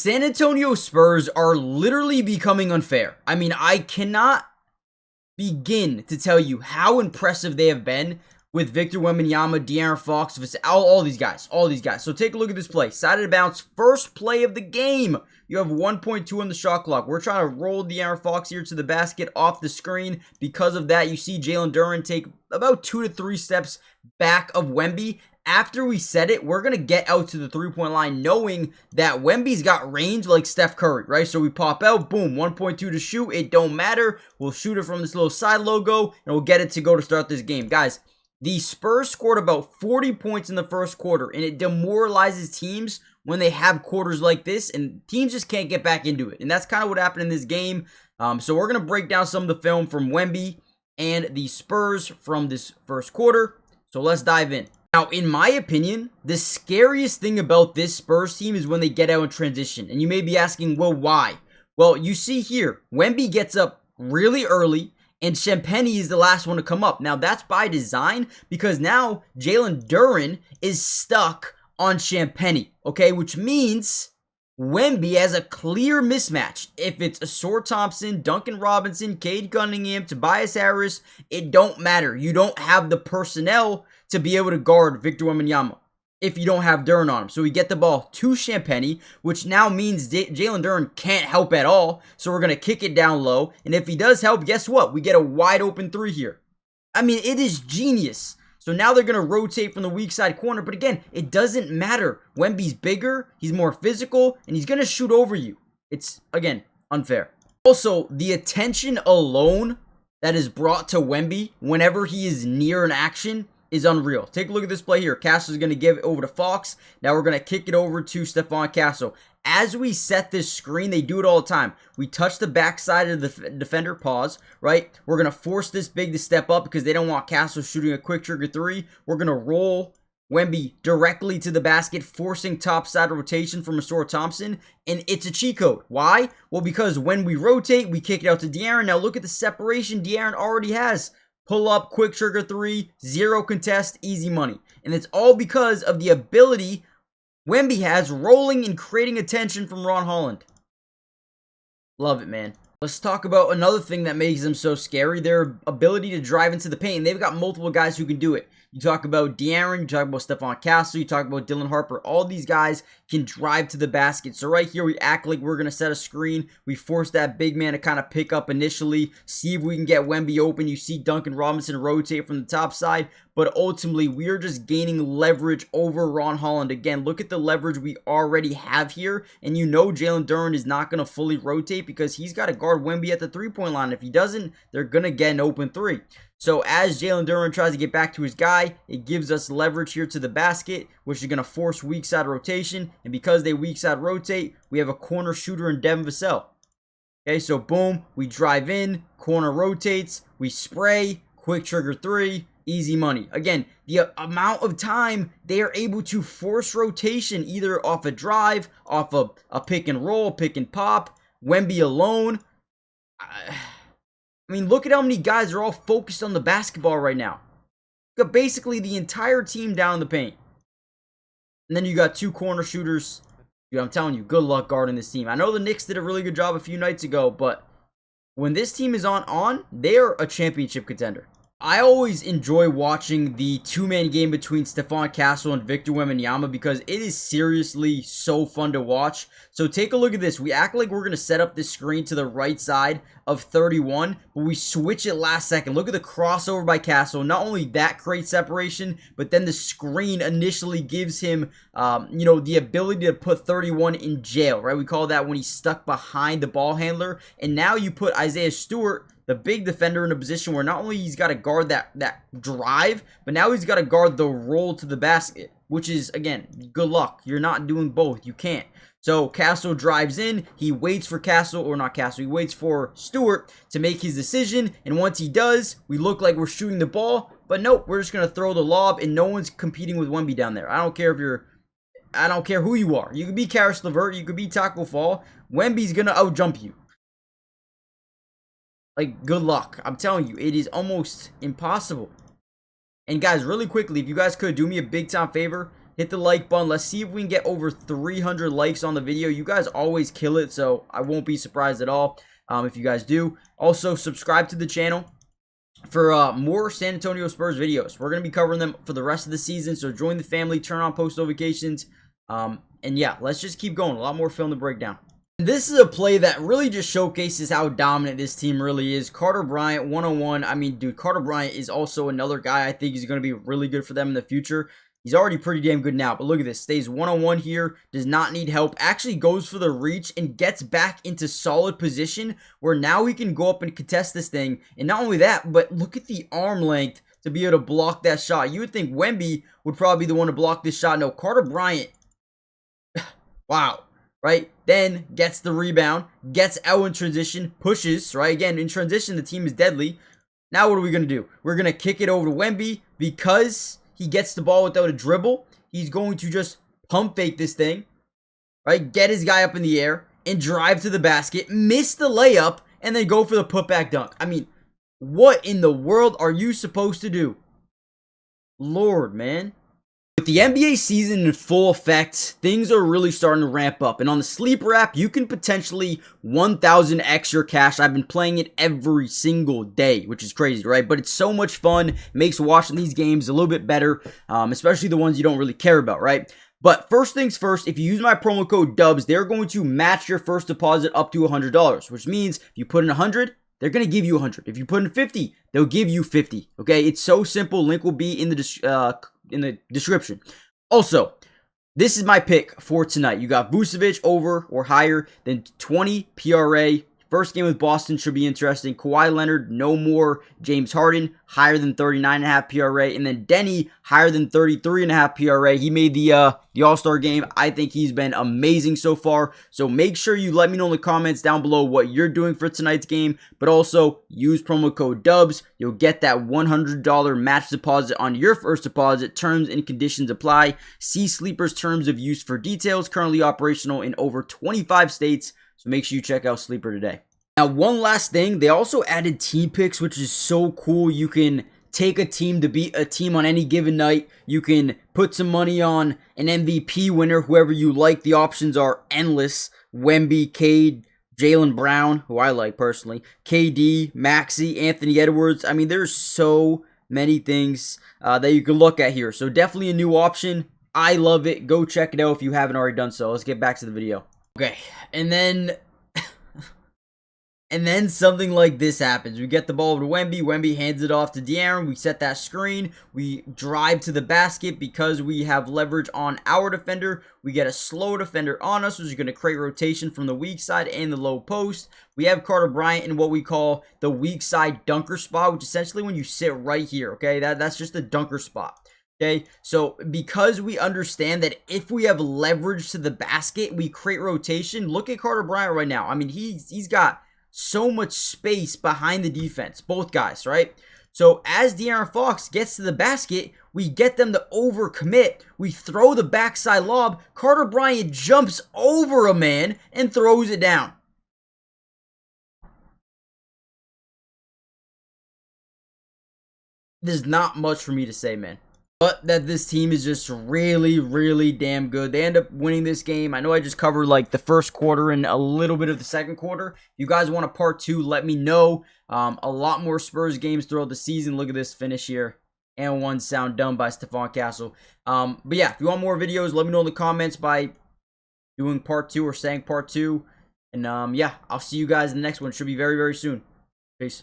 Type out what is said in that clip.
San Antonio Spurs are literally becoming unfair. I mean, I cannot begin to tell you how impressive they have been with Victor Wembanyama, De'Aaron Fox, all these guys. So take a look at this play. Side of the bounce, first play of the game. You have 1.2 on the shot clock. We're trying to roll De'Aaron Fox here to the basket off the screen. Because of that, you see Jalen Duren take about 2 to 3 steps back of Wemby. After we set it, we're going to get out to the three-point line knowing that Wemby's got range like Steph Curry, right? So we pop out, boom, 1.2 to shoot. It don't matter. We'll shoot it from this little side logo, and we'll get it to go to start this game. Guys, the Spurs scored about 40 points in the first quarter, and it demoralizes teams when they have quarters like this, and teams just can't get back into it. And that's kind of what happened in this game. So we're going to break down some of the film from Wemby and the Spurs from this first quarter. So let's dive in. Now, in my opinion, the scariest thing about this Spurs team is when they get out in transition. And you may be asking, well, why? Well, you see here, Wemby gets up really early, and Champagnie is the last one to come up. Now, that's by design, because now Jalen Duren is stuck on Champagnie, okay? Which means Wemby has a clear mismatch. If it's Ausar Thompson, Duncan Robinson, Cade Cunningham, Tobias Harris, it don't matter. You don't have the personnel to be able to guard Victor Wembanyama if you don't have Duren on him. So we get the ball to Champagnie, which now means Jalen Duren can't help at all. So we're going to kick it down low. And if he does help, guess what? We get a wide open three here. I mean, it is genius. So now they're going to rotate from the weak side corner. But again, it doesn't matter. Wemby's bigger, he's more physical, and he's going to shoot over you. It's, again, unfair. Also, the attention alone that is brought to Wemby whenever he is near an action is unreal. Take a look at this play here. Castle's going to give it over to Fox. Now we're going to kick it over to Stephon Castle. As we set this screen, they do it all the time. We touch the backside of the defender, pause, right? We're going to force this big to step up because they don't want Castle shooting a quick trigger three. We're going to roll Wemby directly to the basket, forcing topside rotation from Ausar Thompson, and it's a cheat code. Why? Well, because when we rotate, we kick it out to De'Aaron. Now look at the separation De'Aaron already has. Pull up, quick trigger three, zero contest, easy money. And it's all because of the ability Wemby has rolling and creating attention from Ron Holland. Love it, man. Let's talk about another thing that makes them so scary, their ability to drive into the paint. And they've got multiple guys who can do it. You talk about De'Aaron, you talk about Stephon Castle, you talk about Dylan Harper. All these guys can drive to the basket. So right here, we act like we're going to set a screen. We force that big man to kind of pick up initially, see if we can get Wemby open. You see Duncan Robinson rotate from the top side. But ultimately, we are just gaining leverage over Ron Holland. Again, look at the leverage we already have here. And you know Jalen Duren is not going to fully rotate because he's got to guard Wemby at the three-point line. If he doesn't, they're going to get an open three. So as Jalen Duren tries to get back to his guy, it gives us leverage here to the basket, which is going to force weak side rotation. And because they weak side rotate, we have a corner shooter in Devin Vassell. Okay, so boom, we drive in, corner rotates, we spray, quick trigger three, easy money. Again, the amount of time they are able to force rotation either off a drive, off a pick and roll, pick and pop, Wemby alone. I mean, look at how many guys are all focused on the basketball right now. You got basically the entire team down in the paint. And then you got two corner shooters. Dude, I'm telling you, good luck guarding this team. I know the Knicks did a really good job a few nights ago, but when this team is on, they are a championship contender. I always enjoy watching the two-man game between Stephon Castle and Victor Wembanyama because it is seriously so fun to watch. So take a look at this. We act like we're going to set up this screen to the right side of 31, but we switch it last second. Look at the crossover by Castle. Not only that creates separation, but then the screen initially gives him, the ability to put 31 in jail, right? We call that when he's stuck behind the ball handler. And now you put Isaiah Stewart, the big defender, in a position where not only he's got to guard that drive, but now he's got to guard the roll to the basket, which is, again, good luck. You're not doing both. You can't. So Castle drives in. He waits for he waits for Stewart to make his decision. And once he does, we look like we're shooting the ball. But nope, we're just going to throw the lob, and no one's competing with Wemby down there. I don't care who you are. You could be Karis LeVert. You could be Taco Fall. Wemby's going to outjump you. Like, good luck. I'm telling you, it is almost impossible. And guys, really quickly, if you guys could do me a big time favor, hit the like button. Let's see if we can get over 300 likes on the video. You guys always kill it, so I won't be surprised at all if you guys do. Also, subscribe to the channel for more San Antonio Spurs videos. We're going to be covering them for the rest of the season, so join the family, turn on post notifications, and yeah, let's just keep going. A lot more film to break down. This is a play that really just showcases how dominant this team really is. Carter Bryant, 101. I mean, dude, Carter Bryant is also another guy I think is going to be really good for them in the future. He's already pretty damn good now, but look at this. Stays 1-on-1 here, does not need help, actually goes for the reach and gets back into solid position where now he can go up and contest this thing. And not only that, but look at the arm length to be able to block that shot. You would think Wemby would probably be the one to block this shot. No, Carter Bryant, wow. Right, then gets the rebound, gets out in transition, pushes, right, again, in transition, the team is deadly. Now what are we going to do? We're going to kick it over to Wemby because he gets the ball without a dribble. He's going to just pump fake this thing, right, get his guy up in the air and drive to the basket, miss the layup, and then go for the putback dunk. I mean, what in the world are you supposed to do? Lord, man. With the NBA season in full effect, things are really starting to ramp up. And on the Sleeper app, you can potentially 1,000x your cash. I've been playing it every single day, which is crazy, right? But it's so much fun. Makes watching these games a little bit better, especially the ones you don't really care about, right? But first things first, if you use my promo code DUBS, they're going to match your first deposit up to $100, which means if you put in 100, they're going to give you 100. If you put in 50, they'll give you 50. Okay, it's so simple. Link will be in the description. Also, this is my pick for tonight. You got Vucevic over or higher than 20 PRA. First game with Boston should be interesting. Kawhi Leonard, no more. James Harden, higher than 39.5 PRA. And then Denny, higher than 33.5 PRA. He made the All-Star game. I think he's been amazing so far. So make sure you let me know in the comments down below what you're doing for tonight's game. But also, use promo code DUBS. You'll get that $100 match deposit on your first deposit. Terms and conditions apply. See Sleeper's terms of use for details. Currently operational in over 25 states. So make sure you check out Sleeper today. Now, one last thing. They also added team picks, which is so cool. You can take a team to beat a team on any given night. You can put some money on an MVP winner, whoever you like. The options are endless. Wemby, Cade, Jaylen Brown, who I like personally, KD, Maxey, Anthony Edwards. I mean, there's so many things that you can look at here. So definitely a new option. I love it. Go check it out if you haven't already done so. Let's get back to the video. Okay, and then something like this happens. We get the ball over to Wemby. Wemby hands it off to De'Aaron. We set that screen. We drive to the basket because we have leverage on our defender. We get a slow defender on us, which is going to create rotation from the weak side and the low post. We have Carter Bryant in what we call the weak side dunker spot, which essentially when you sit right here, okay? That's just the dunker spot. Okay, so because we understand that if we have leverage to the basket, we create rotation. Look at Carter Bryant right now. I mean, he's got so much space behind the defense, both guys, right? So as De'Aaron Fox gets to the basket, we get them to overcommit. We throw the backside lob. Carter Bryant jumps over a man and throws it down. There's not much for me to say, man. But that this team is just really, really damn good. They end up winning this game. I know I just covered like the first quarter and a little bit of the second quarter. If you guys want a part 2, let me know. A lot more Spurs games throughout the season. Look at this finish here. And one sound done by Stephon Castle. But yeah, if you want more videos, let me know in the comments by doing part 2 or saying part 2. And yeah, I'll see you guys in the next one. Should be very, very soon. Peace.